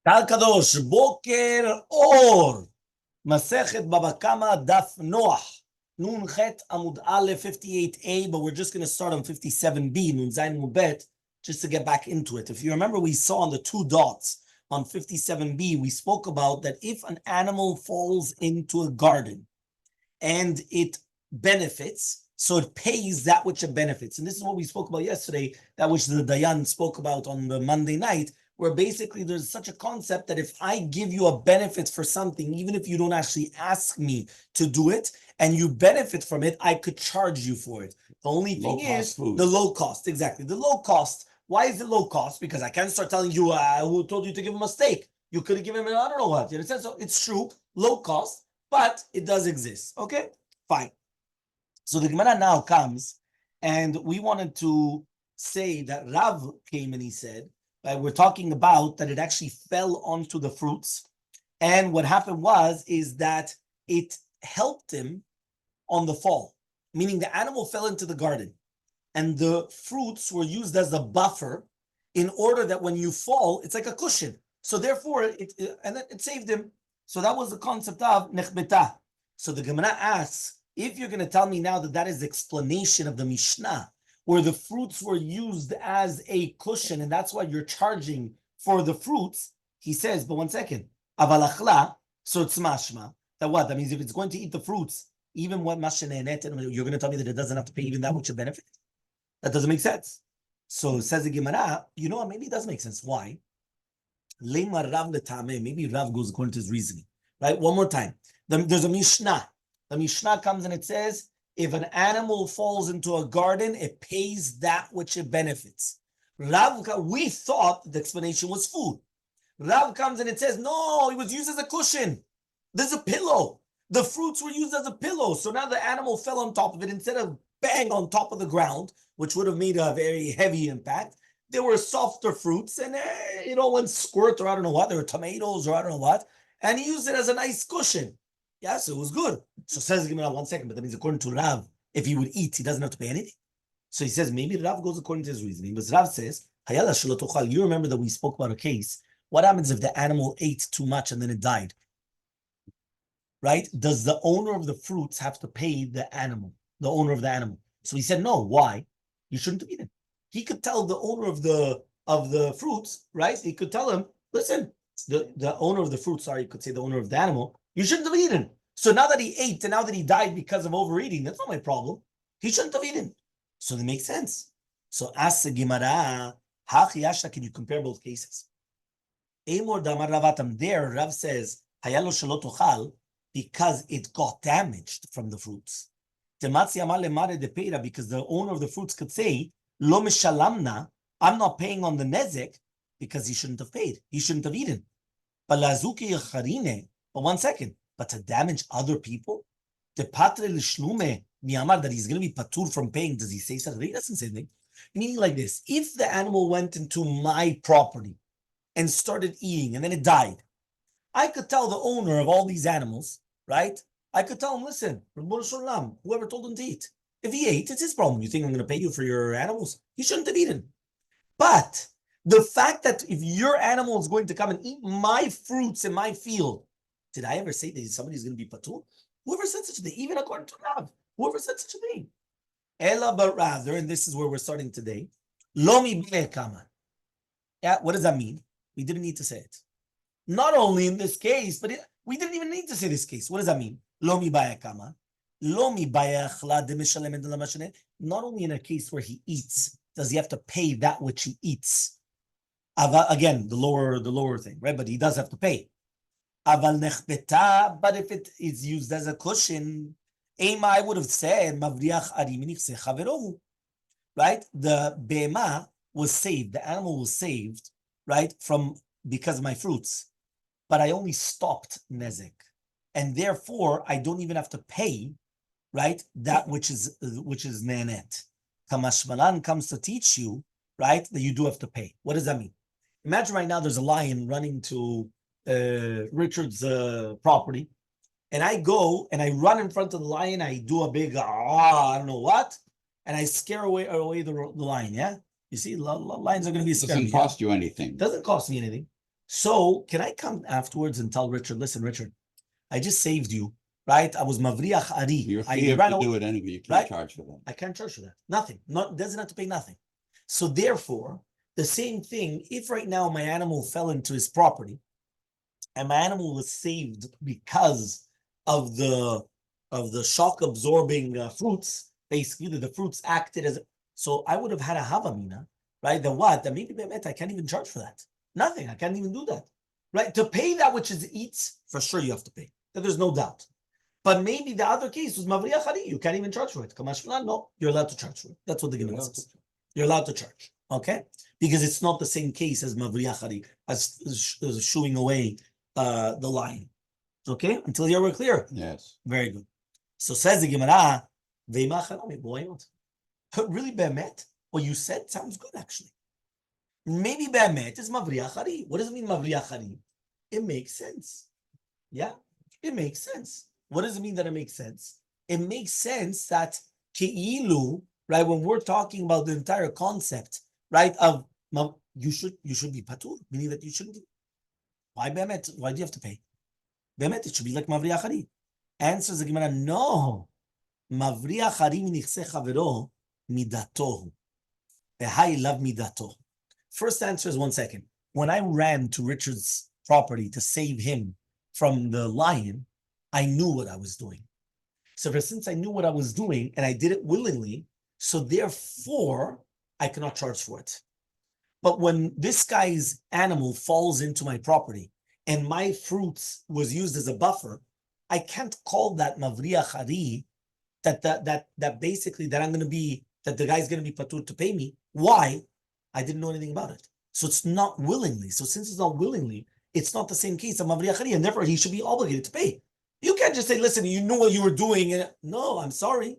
Kal Kadosh, Boker Or, Masechet Bava Kamma Daf Noach, Nun Chet Amud Aleph 58a, but we're just going to start on 57b, Nun Zayin Mubet, just to get back into it. If you remember, we saw on the two dots on 57b, we spoke about that if an animal falls into a garden and it benefits, so it pays that which it benefits. And this is what we spoke about yesterday, that which the Dayan spoke about on the Monday night, where basically there's such a concept that if I give you a benefit for something, even if you don't actually ask me to do it, and you benefit from it, I could charge you for it. The only thing is the low cost. Exactly. The low cost. Why is it low cost? Because I can't start telling you who told you to give him a steak. You could have given him, I don't know what. You understand? So it's true, low cost, but it does exist. Okay? Fine. So the Gemara now comes, and we wanted to say that Rav came and he said, we're talking about that it actually fell onto the fruits. And what happened is that it helped him on the fall, meaning the animal fell into the garden and the fruits were used as a buffer in order that when you fall, it's like a cushion. So therefore, it saved him. So that was the concept of nechbeta. So the Gemara asks, if you're going to tell me now that that is the explanation of the Mishnah, where the fruits were used as a cushion, and that's why you're charging for the fruits, he says, but one second, avalachla, so it's mashma, that what? That means if it's going to eat the fruits, even what mashenenet, you're going to tell me that it doesn't have to pay even that much of benefit? That doesn't make sense. So says the Gemara, you know what, maybe it does make sense. Why? Leima Rav letame, maybe Rav goes according to his reasoning. Right? One more time. There's a Mishnah. The Mishnah comes and it says, if an animal falls into a garden, it pays that which it benefits. We thought the explanation was food. Rav comes and it says, no, it was used as a cushion. There's a pillow. The fruits were used as a pillow. So now the animal fell on top of it instead of bang on top of the ground, which would have made a very heavy impact. There were softer fruits and went squirt or I don't know what. There were tomatoes or I don't know what. And he used it as a nice cushion. Yes, it was good. So says Gemara, 1 second, but that means according to Rav, if he would eat, he doesn't have to pay anything. So he says maybe Rav goes according to his reasoning. But Rav says, you remember that we spoke about a case. What happens if the animal ate too much and then it died? Right? Does the owner of the fruits have to pay the animal, the owner of the animal? So he said, no. Why? You shouldn't have eaten. He could tell the owner of the fruits, right? He could tell him, listen, the owner of the fruit, sorry, you could say the owner of the animal, you shouldn't have eaten. So now that he ate and now that he died because of overeating, that's not my problem. He shouldn't have eaten. So that makes sense. So ask the Gemara, can you compare both cases? Amor damar Ravatam, there Rav says, hayalo shelo tochal, because it got damaged from the fruits. Tematzi amar lemare de peira, because the owner of the fruits could say, lo mishalamna, I'm not paying on the nezek, because he shouldn't have paid. He shouldn't have eaten. But lazuki yacharine, but 1 second, but to damage other people, the patre l'shlume niamar, that he's going to be patur from paying. Does he say something? He doesn't say anything. Meaning like this: if the animal went into my property and started eating, and then it died, I could tell the owner of all these animals, right? I could tell him, listen, whoever told him to eat, if he ate, it's his problem. You think I'm going to pay you for your animals? He shouldn't have eaten. But the fact that if your animal is going to come and eat my fruits in my field, did I ever say that somebody's going to be patur? Whoever said such a thing, even according to Rav, whoever said such a thing. Ella, but rather, and this is where we're starting today, lomi kama. Yeah, what does that mean? We didn't need to say it. Not only in this case, but we didn't even need to say this case. What does that mean? Lomi kama. Lomi not only in a case where he eats, does he have to pay that which he eats. Again, the lower thing, right? But he does have to pay. Aval nechbeta, but if it is used as a cushion, I would have said, mavriach ari right? The be'ema was saved, the animal was saved, right? Because of my fruits. But I only stopped nezek. And therefore, I don't even have to pay, right? That which is nenet. Kamashmalan comes to teach you, right? That you do have to pay. What does that mean? Imagine right now there's a lion running to Richard's property, and I go and I run in front of the lion. I do a big I don't know what, and I scare away the lion. Yeah, you see, lions are going to be scary. Doesn't cost you anything. Doesn't cost me anything. So can I come afterwards and tell Richard, listen, Richard, I just saved you, right? I was Mavriach Ari. You're free to do it anyway. You can't charge for that. I can't charge for that. Nothing. Doesn't have to pay nothing. So therefore, the same thing, if right now my animal fell into his property and my animal was saved because of the shock absorbing fruits, basically the fruits acted as, so I would have had a havamina, right? That maybe I can't even charge for that. Nothing. I can't even do that, right? To pay that which is eats, for sure you have to pay. There's no doubt. But maybe the other case was Mavriach Hari. You can't even charge for it. Kamashmalan, no, you're allowed to charge for it. That's what the Gemara says. You're allowed to charge, okay? Because it's not the same case as Mavriach Hari, as shooing away the lion. Okay? Until here we're clear. Yes. Very good. So says the Gemara, really, Be'emet, what you said sounds good, actually. Maybe Be'emet is Mavriach Hari. What does it mean, Mavriach Hari? It makes sense. Yeah? It makes sense. What does it mean that it makes sense? It makes sense that Ke'ilu, right, when we're talking about the entire concept, right, of you should be patur, meaning that you shouldn't. Why Be'emet? Why do you have to pay? Be'emet, it should be like Mavriach Hari. Answers the Gemara, no. Mavriach Hari minichse chavero midatohu. Behai lav midato. First answer is 1 second. When I ran to Richard's property to save him from the lion, I knew what I was doing. So since I knew what I was doing and I did it willingly, so therefore I cannot charge for it. But when this guy's animal falls into my property and my fruits was used as a buffer, I can't call that Mavriach Hari, that basically that I'm going to be, that the guy's going to be patur to pay me. Why? I didn't know anything about it. So it's not willingly. So since it's not willingly, it's not the same case of Mavriach Hari, and therefore he should be obligated to pay. You can't just say, listen, you knew what you were doing. And no, I'm sorry.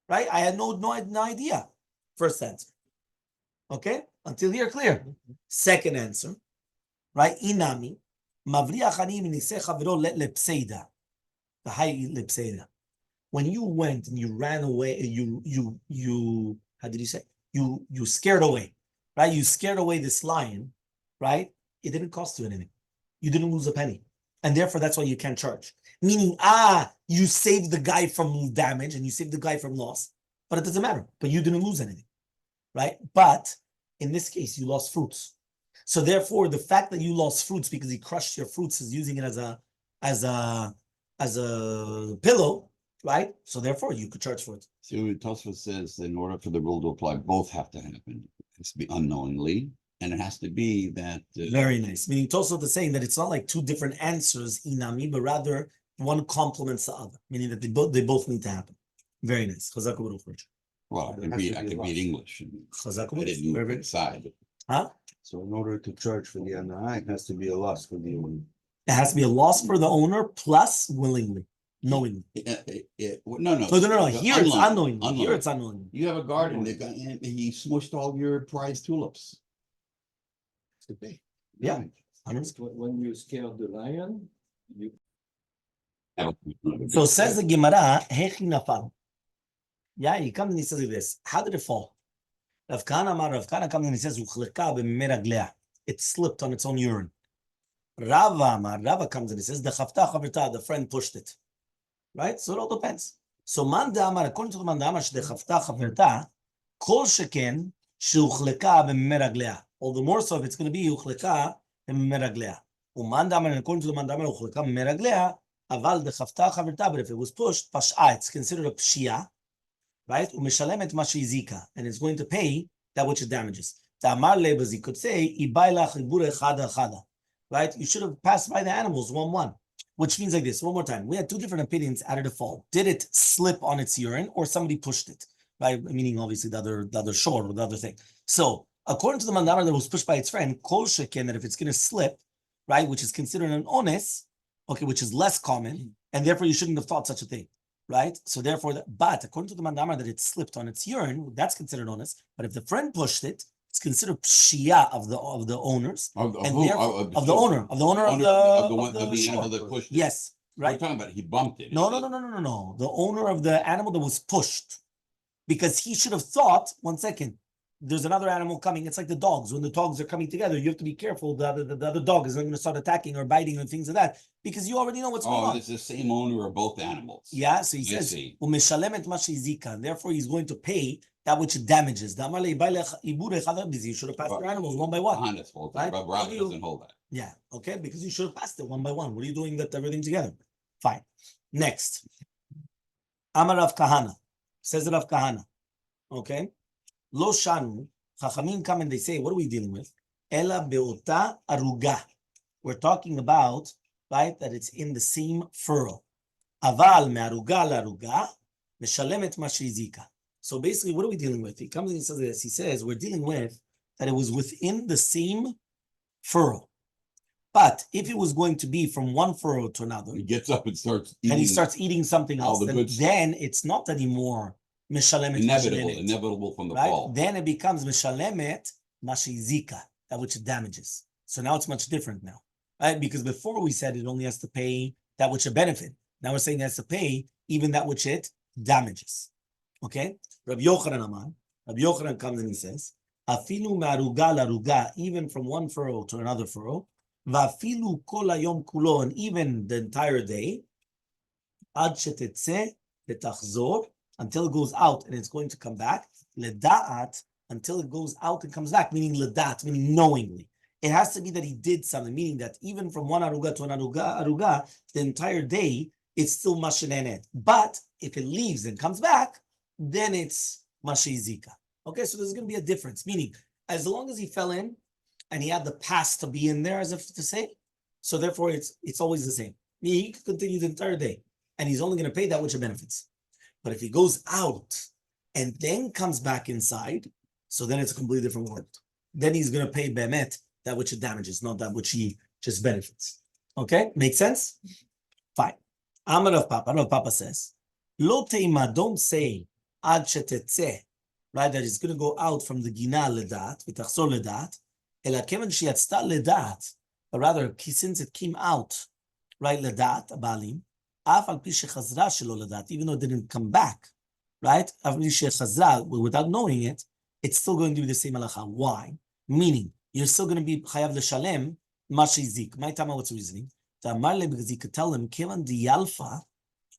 Right? I had no idea. First answer. Okay? Until here, clear. Second answer. Right? Inami. Mavriach Hari miniseh chavero lepseida. When you went and you ran away, you how did you say? You scared away. Right? You scared away this lion. Right? It didn't cost you anything. You didn't lose a penny. And therefore, that's why you can't charge. Meaning, you saved the guy from damage and you saved the guy from loss, but it doesn't matter. But you didn't lose anything, right? But in this case, you lost fruits. So therefore, the fact that you lost fruits because he crushed your fruits is using it as a pillow, right? So therefore, you could charge for it. See, Tosfos says in order for the rule to apply, both have to happen. It has to be unknowingly. And it has to be that... Very nice. Meaning Tosfos is saying that it's not like two different answers, inami, but rather one complements the other. Meaning that they both need to happen. Very nice. Well, I can read English. I didn't move inside. Huh? So in order to charge for the anai, it has to be a loss for the owner. It has to be a loss for the owner plus willingly. Knowingly. No. Here it's unknowingly. Here it's unknowingly. You have a garden, and he smushed all your prized tulips. Yeah. When you scale the lion, you... So says the Gemara, Hechi nafal. Yeah, he comes and he says like this. How did it fall? Rav Kahana comes and he says, it slipped on its own urine. Rava comes and he says, the friend pushed it. Right? So it all depends. So according to the man kol sheken sheuchleka b'meraglea. All the more so if it's going to be uchleka b'meraglea. According to the man uchleka b'meraglea, aval dechafta chaverta. But if it was pushed, pasha, it's considered a pshia, right? Umeshalemet ma sheizika, and it's going to pay that which it damages. Ta'amar lebaz, he could say, ibai lach libure chada chada, right? You should have passed by the animals 1-1. Which means like this, one more time. We had two different opinions at the fall. Did it slip on its urine or somebody pushed it? Right? Meaning obviously the other shore or the other thing. So according to the mandamar that was pushed by its friend, kol sheken, that if it's going to slip, right, which is considered an ones, okay, which is less common, and therefore you shouldn't have thought such a thing, right? So therefore, but according to the mandamar that it slipped on its urine, that's considered ones. But if the friend pushed it, it's considered pshia of the owners of the owner of the animal that pushed it. Yes, right. We're talking about he bumped it. No. The owner of the animal that was pushed, because he should have thought. 1 second. there's another animal coming. It's like the dogs. When the dogs are coming together, you have to be careful. The other dog is not going to start attacking or biting or things like that because you already know what's going on. It's the same owner of both animals. Yeah, so he says, and therefore he's going to pay that which damages. You should have passed your animals one by one. Right? But Rabbi doesn't hold that. Yeah, okay, because you should have passed it one by one. What are you doing that everything together? Fine. Next. Amar Rav Kahana. Says Rav Kahana. Okay. Lo shanu. Chachamim come and they say, what are we dealing with? Ela beota aruga. We're talking about, right, that it's in the same furrow. Aval me'aruga la'aruga, meshalemet ma sheizika. So basically, what are we dealing with? He comes and he says this. He says, we're dealing with that it was within the same furrow. But if it was going to be from one furrow to another, he gets up and starts eating. And he starts eating something else, then it's not anymore meshalemet inevitable from the fall. Then it becomes meshalemet ma sheizika, that which it damages. So now it's much different now. Right? Because before we said it only has to pay that which it benefit. Now we're saying it has to pay even that which it damages. Okay? Rabbi Yochanan comes and he says, Afilu me'aruga la'aruga, even from one furrow to another furrow, va'afilu kol hayom kulo, and even the entire day, ad shetetze letachzor, until it goes out and it's going to come back, leda'at, until it goes out and comes back, meaning ledat, meaning knowingly. It has to be that he did something, meaning that even from one aruga to an aruga, the entire day, it's still mashenenet. But if it leaves and comes back, then it's masheizika. Okay, so there's going to be a difference, meaning as long as he fell in and he had the past to be in there, as if to say, so therefore it's always the same. He could continue the entire day, and he's only going to pay that which it benefits. But if he goes out and then comes back inside, so then it's a completely different world. Then he's going to pay bemet, that which it damages, not that which he just benefits. Okay, make sense? Fine. Amar of Papa says, Lo teima, don't say ad shetetze, right, that it's going to go out from the gina ledat, vitachzor ledat, ela kevan sheyatzta ledat, but rather since it came out, right, ledat, abalim, af al pi shechazra shelo ledat, even though it didn't come back, right, af al pi shechazra, without knowing it, it's still going to be the same halacha. Why? Meaning, you're still going to be chayav l'shalem mashizik. My tama, what's the reasoning? The Elmaleh, because he could tell him, kevan di alfa,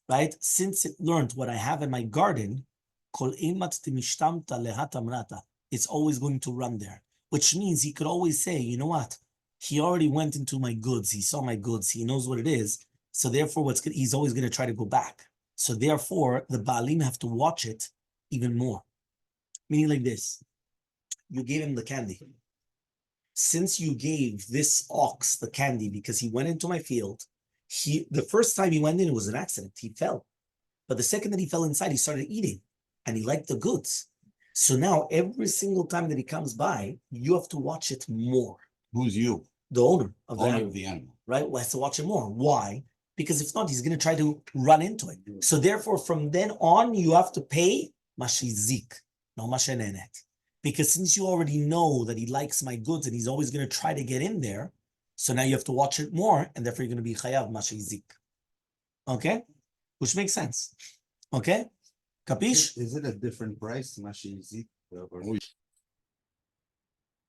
right? Since it learned what I have in my garden, kol imat timishtamta lehatamrata. It's always going to run there, which means he could always say, you know what? He already went into my goods. He saw my goods. He knows what it is. So therefore, he's always going to try to go back. So therefore, the Baalim have to watch it even more. Meaning like this: you gave him the candy. Since you gave this ox the candy because he went into my field, the first time he went in, it was an accident. He fell. But the second that he fell inside, he started eating and he liked the goods. So now every single time that he comes by, you have to watch it more. Who's you? The owner of the animal. Right? Well, has to watch it more. Why? Because if not, he's going to try to run into it. So therefore, from then on, you have to pay mashizik, no mashenenet. Because since you already know that he likes my goods and he's always going to try to get in there, so now you have to watch it more, and therefore you're going to be chayav mashizik. Okay? Which makes sense. Okay? Capish? Is it a different price, mashizik?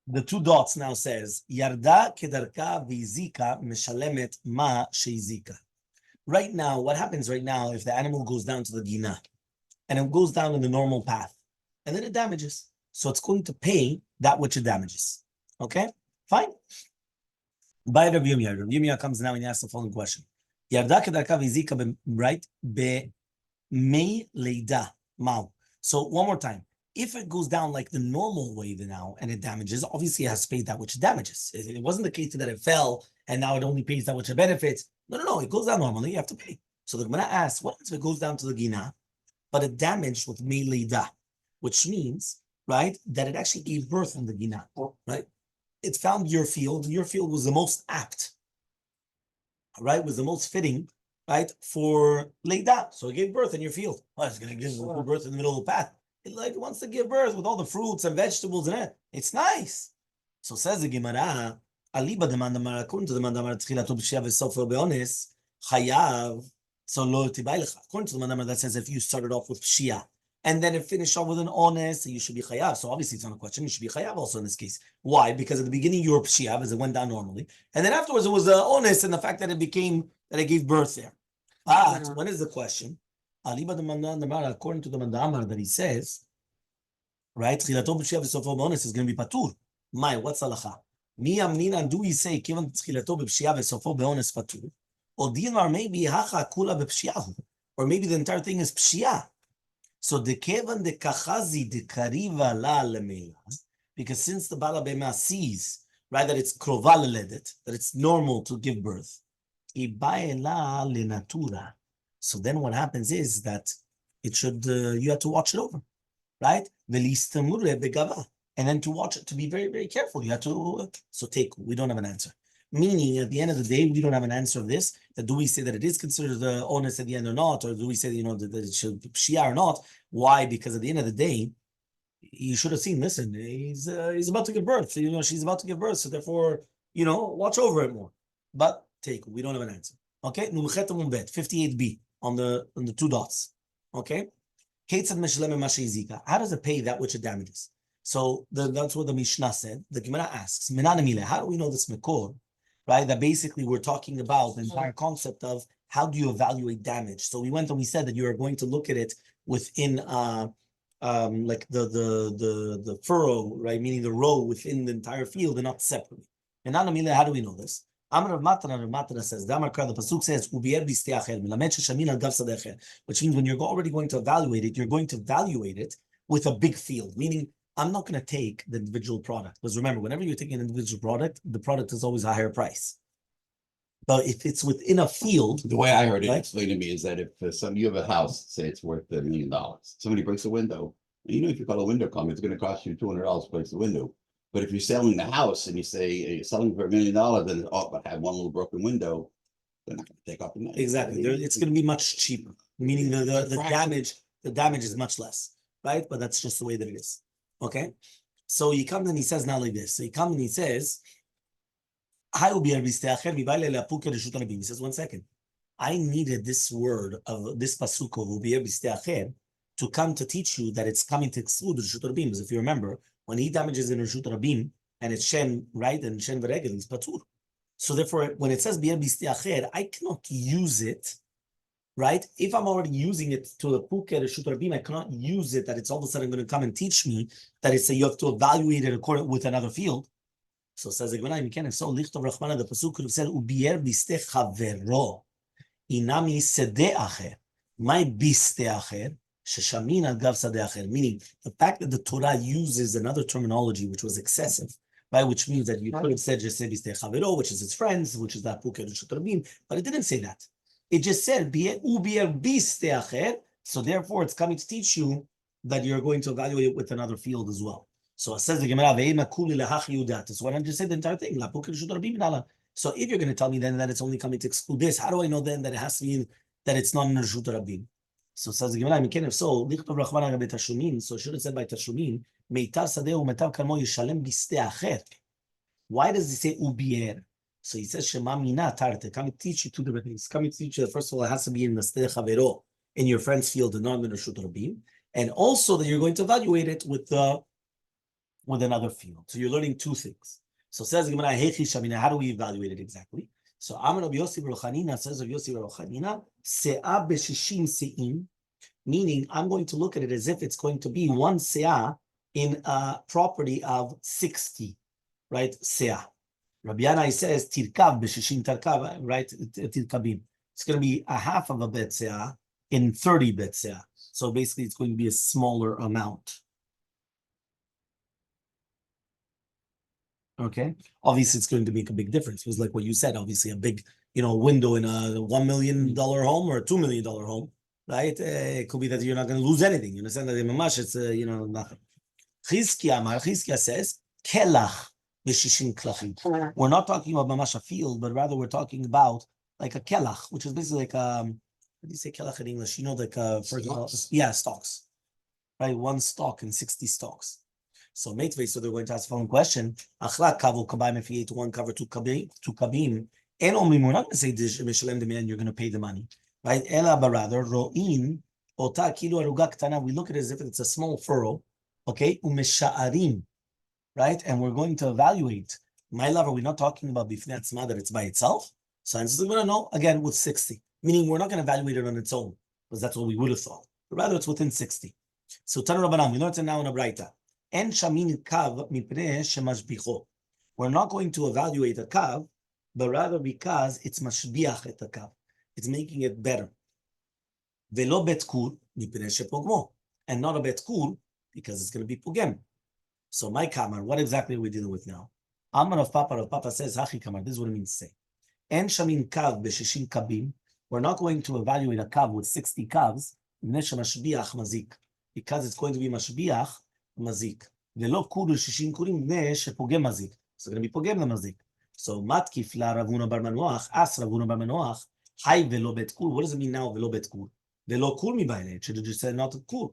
The two dots now says, Yarda kedarka vizika meshalemet ma sheizika. Right now, what happens right now if the animal goes down to the gina, and it goes down in the normal path, and then it damages? So it's going to pay that which it damages. Okay? Fine. By Rabbi Yomi. Rabbi Yomi comes now and he asks the following question. Yarda kedarka vizika, right? Be mei leida mau. So one more time. If it goes down like the normal way now and it damages, obviously it has to pay that which it damages. It wasn't the case that it fell and now it only pays that which it benefits. No. It goes down normally. You have to pay. So the Gemara asks, what if it goes down to the gina, but it damaged with mei leida, which means, right, that it actually gave birth in the gina, right? It found your field. Your field was the most apt, right? Was the most fitting, right, for leida. So it gave birth in your field. Well, it's going to give birth in the middle of the path. It like wants to give birth with all the fruits and vegetables in it. It's nice. So says the Gemara, Aliba demand according to the mandamar tchilato b'shia v'sofer be'ones chayav. So lo tibaylecha. According to the mandamar that says if you started off with pshia and then it finished off with an honest, you should be chayav. So obviously it's not a question, you should be chayav also in this case. Why? Because at the beginning you were pshiav as it went down normally, and then afterwards it was honest and the fact that it gave birth there. But what is the question? According to the Mandamar that he says, right? Tchilato b'pshiav v'sofo b'ones is going to be patur. My, what's halacha? Mi amninan, do we say kivan tchilato b'pshiav v'sofo b'ones patur? Or dinar maybe hacha kula b'pshiav, or maybe the entire thing is pshia. So the kevan de kachazi de kariva la lemela, because since the bala bema sees, right, that it's krova leledet, that it's normal to give birth, ibaela lenatura. So then what happens is that it should you have to watch it over, right? And then to watch it, to be very, very careful. You have to we don't have an answer. Meaning, at the end of the day, we don't have an answer of this. That do we say that it is considered honest at the end or not, or do we say that it should be pshia or not? Why? Because at the end of the day, you should have seen. Listen, he's about to give birth. She's about to give birth, so therefore, watch over it more. But we don't have an answer. Okay, 58b on the two dots. Okay, how does it pay that which it damages? So that's what the Mishnah said. The Gemara asks, how do we know this Mekor? Right, that basically we're talking about the entire concept of how do you evaluate damage. So we went and we said that you are going to look at it within like the furrow, right, meaning the row within the entire field and not separately. And how do we know this? Amar Matra says, the pasuk says, which means when you're already going to evaluate it, you're going to evaluate it with a big field, meaning I'm not going to take the individual product. Because remember, whenever you're taking an individual product, the product is always a higher price. But if it's within a field... The way I heard it explained to me is that if you have a house, say it's worth $1 million, somebody breaks a window, and if you call a window company, it's going to cost you $200 to break the window. But if you're selling the house and you say you're selling for $1 million, then but I have one little broken window, they're not going to take off the money. Exactly. It's going to be much cheaper, meaning the damage is much less, right? But that's just the way that it is. Okay, so he comes and he says now like this. So he comes and he says, he says, 1 second. I needed this word of this pasuk to come to teach you that it's coming to exclude Reshut Rabim. Because if you remember, when he damages in Reshut Rabim and it's Shen, right, and Shen V'regel, it's patur. So therefore, when it says Bi'er B'istei Acher, I cannot use it, right? If I'm already using it to the Puke Reshut Rabim, I cannot use it that it's all of a sudden going to come and teach me that it's you have to evaluate it according with another field. So says the Gemara, so Lichtov Rachmana, the pasuk could have said Ubi'er B'istei Chavero Inami Sedeh Acher, my B'istei Acher Sheshamin Al Gav Sadeh Acher. Meaning the fact that the Torah uses another terminology which was excessive, right? Which means that you could have said just B'istei Chavero, which is his friends, which is that Puke Reshut Rabim, but it didn't say that. It just said Ubi'er B'istei Acher. So therefore, it's coming to teach you that you're going to evaluate it with another field as well. So it says the Gemara, so why don't you say the entire thing? So if you're going to tell me then that it's only coming to exclude this, how do I know then that it has to mean that it's not in Reshut Rabim? So it says the Gemara, so should have said by Tashumin, why does he say Ubi'er? So he says, Shema Mina Tarte, come teach you two different things. Come teach you that first of all, it has to be in the Steh Chavero, in your friend's field, and not in Reshut Rabim. And also that you're going to evaluate it with another field. So you're learning two things. So says the Gemara, Hechi Shamina, how do we evaluate it exactly? So Amar Rabbi Yossi Bar Chanina says of Yossi Bar Chanina, Se'ah b'shishim se'im, meaning I'm going to look at it as if it's going to be one se'ah in a property of 60, right? Se'ah. Rabbi Yanai says tirkav b'shishim tarkav, right? Tirkabim. It's going to be a half of a bet se'ah in 30 bet se'ah. So basically, it's going to be a smaller amount. Okay, obviously it's going to make a big difference. It was like what you said, obviously a big, window in a $1 million home or a $2 million home, right? It could be that you're not going to lose anything. You understand that in Mamash, it's, nothing. Chizkiya says, kelach b'shishim klachim. We're not talking about Mamash a field, but rather we're talking about like a kelach, which is basically like, how do you say kelach in English? Like, for example, stalks, right? One stalk and 60 stalks. So Meitvei, so they're going to ask the following question. Achlak kavu kabayim, if he ate one cover two kabim, and only we're not going to say Mishalem the man, you're going to pay the money. Right? Ela but rather ro'in Ota kilu aruga ktana, we look at it as if it's a small furrow, okay? Umesha'arim, right? And we're going to evaluate. My lover, we're not talking about bifnei atzma, that it's by itself. So I'm going to know, again, with 60. Meaning we're not going to evaluate it on its own, because that's what we would have thought. But rather, it's within 60. So Tanu Rabbanan, we learned it now in a Braita. En shamin kav mipnei shemashbicho. We're not going to evaluate a kav, but rather because it's mashbiach et a kav. It's making it better. Velo bet kur mipnei shepogmo. And not a bet kur, because it's going to be pogem. So my kamar, what exactly are we dealing with now? Amar of Papa says, Hachi kamar, this is what it means to say. En shamin kav b'shishim kabim. We're not going to evaluate a kav with 60 kavs, because it's going to be mashbiach mazik. Velo kuru shishim kurim shepogem mazik. It's going to be pogem the mazik. So matkif la Ravuna bar Manoach, as Ravuna bar Manoach, hay velo bet kur. What does it mean now, velo bet kur? Velo kur mi baile. It should have just said not kur.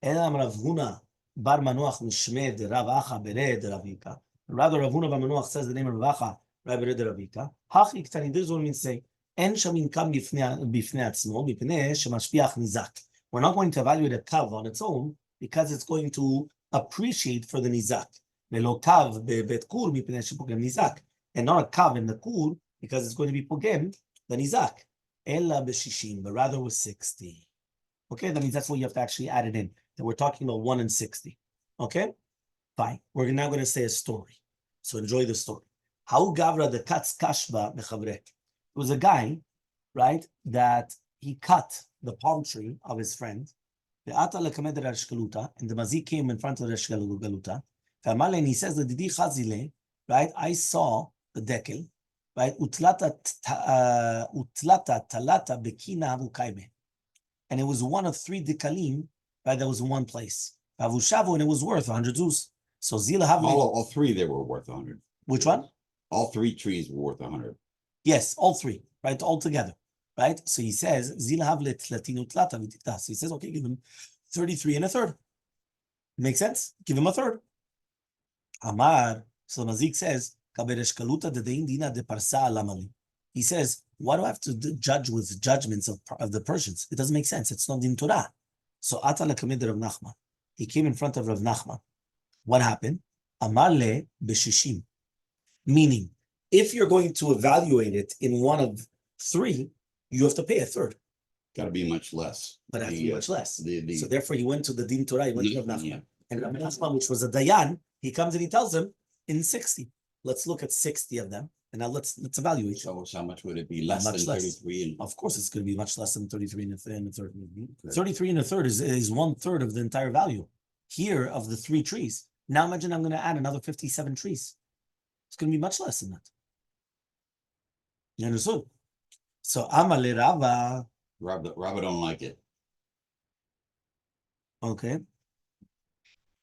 Elam Ravuna bar Manoach mishme de Rav Acha bere de Ravika. Rather, Ravuna bar Manoach says the name of Rav Acha, Rav bere de Ravika. Hachi ktani, this is what it means to say. En shamin kam bifnei atzmo, mipnei shemashbiach nizak. We're not going to evaluate a kav on its own because it's going to appreciate for the nizak. Velo kav bet kur mipnei shepogem nizak. And not a kav in the kur because it's going to be pogem the nizak. Ella b'shishim, but rather with 60. Okay, that means that's what you have to actually add it in. That we're talking about 1 and 60. Okay, fine. We're now going to say a story. So enjoy the story. How gavra the katz kashba mechavre. It was a guy, right, that he cut the palm tree of his friend. And the mazik came in front of the Resh Galuta. And he says, right, I saw the dekel, right, utlata talata bekina avukaime. And it was one of 3 dekalim, right, that was in one place. Avushavu, and it was worth 100 zuz. So Zila have all 3 they were worth 100. Which one? All 3 trees were worth 100. Yes, all 3, right, all together, right? So he says, Zila have latinu tlata vitita. So he says, okay, give him 33 and a third. Makes sense? Give him a third. Amar, so Mazik says, he says, why do I have to judge with judgments of the Persians? It doesn't make sense. It's not in Torah. So Ata lakamid Rav Nachman. He came in front of Rav Nachman. What happened? Amar le b'shishim. Meaning, if you're going to evaluate it in one of 3, you have to pay a third. Got to be much less. But have to be much less. So therefore, he went to the Din Torah, he went to Rav Nachman. Yeah. And Rav Nachman, which was a Dayan, he comes and he tells him, in 60. Let's look at 60 of them, and now let's evaluate. So how much would it be? Less than 33? Of course, it's going to be much less than 33 and a third. 33 and a third is 1/3 of the entire value. Here, of the 3 trees. Now imagine I'm going to add another 57 trees. It's going to be much less than that. You understood? So Amale Rava. Rabbi don't like it. Okay.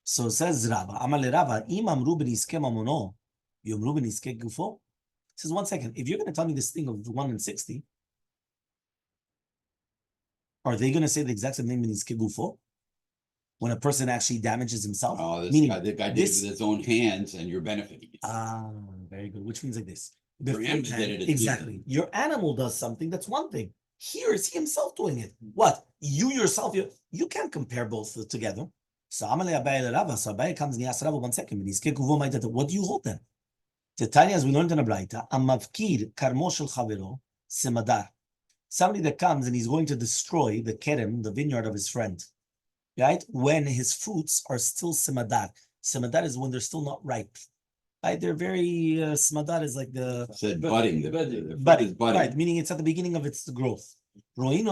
So says Rava. Amale Rava. Imam Ruben iske mamono. Yom Ruben iske gufo. Says 1 second. If you're going to tell me this thing of 1 and 60, are they going to say the exact same thing in iske gufo? When a person actually damages himself? Oh, the guy did it with his own hands, and you're benefiting. Very good. Which means like this. Exactly. Your animal does something, that's one thing. Here is he himself doing it. What? You yourself, you can't compare both together. So Abaye comes and he asks Rabbi 1 second. What do you hold then? Tanya, as we learned in a Braita, Amavkir karmo shel chavero semadar. Somebody that comes and he's going to destroy the kerem, the vineyard of his friend, right? When his fruits are still semadar. Semadar is when they're still not ripe. Right? They're very semadar is like the budding. Budding, right? Meaning it's at the beginning of its growth. We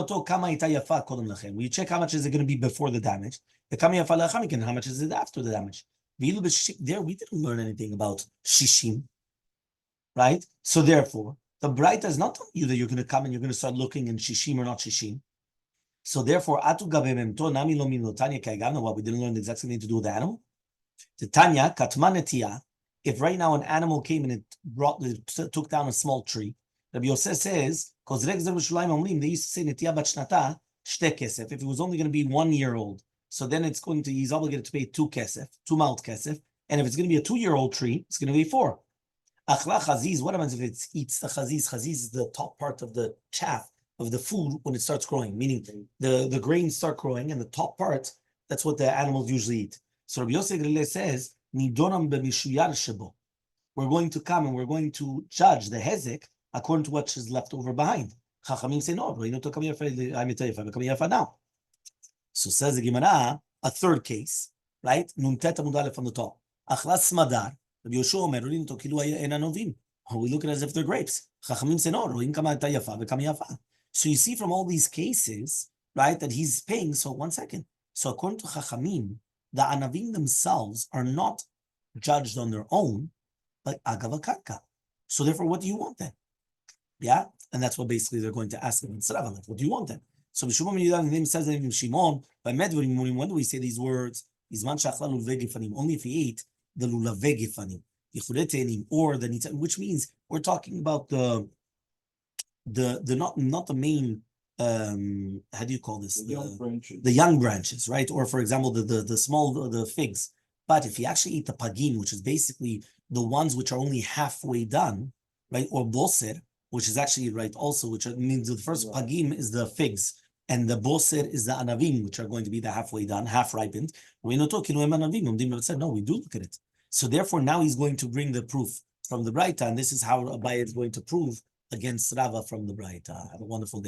check how much is it going to be before the damage. How much is it after the damage? There we didn't learn anything about shishim, right? So therefore, the Braita is not telling you that you're going to come and you're going to start looking in shishim or not shishim. So therefore, atu gabememto nami lo min lotanya kaigana. What we didn't learn the exact same thing to do with the animal. The Tanya katmanetia. If right now an animal came and it took down a small tree, Rabbi Yosef says, because they used to say netia bat shnata shte kesef. If it was only going to be 1 year old, so then he's obligated to pay 2 kesef, 2 malt kesef. And if it's going to be a 2-year-old tree, it's going to be 4. Achla chaziz. What happens if it eats the chaziz? Chaziz is the top part of the chaff of the food when it starts growing, meaning the grains start growing and the top part, that's what the animals usually eat. So Rabbi Yosef Grele says, Nidonam b'mishuyar shebo. We're going to come and we're going to judge the hezek according to what is left over behind. Chachamim say, no, now. So says the Gemara, a third case, right? Nuntet amud aleph on the top. Achlas smadar. Rabbi Yoshua omer, ro'in to kilu eina novim. We look at it as if they're grapes. Chachamim say, no, ro'in kama ta yafa v'kama yafa. So you see from all these cases, right, that he's paying. So 1 second. So according to Chachamim, the anavim themselves are not judged on their own, but agava karka. So therefore, what do you want then? Yeah, and that's what basically they're going to ask him in Srava, like, what do you want then? So Shimon name says in Shimon, by Medverim, when do we say these words? Only if he ate the lulavegifanim, or the nita, which means we're talking about the not the main how do you call this? The young branches, right? Or for example, the small the figs. But if you actually eat the pagim, which is basically the ones which are only halfway done, right? Or boser, which is actually right also, which means the first pagim is the figs, and the boser is the anavim, which are going to be the halfway done, half ripened. We no talking anavim. Said no, we do look at it. So therefore, now he's going to bring the proof from the Braita, and this is how Abaye is going to prove against Rava from the Braita. Have a wonderful day.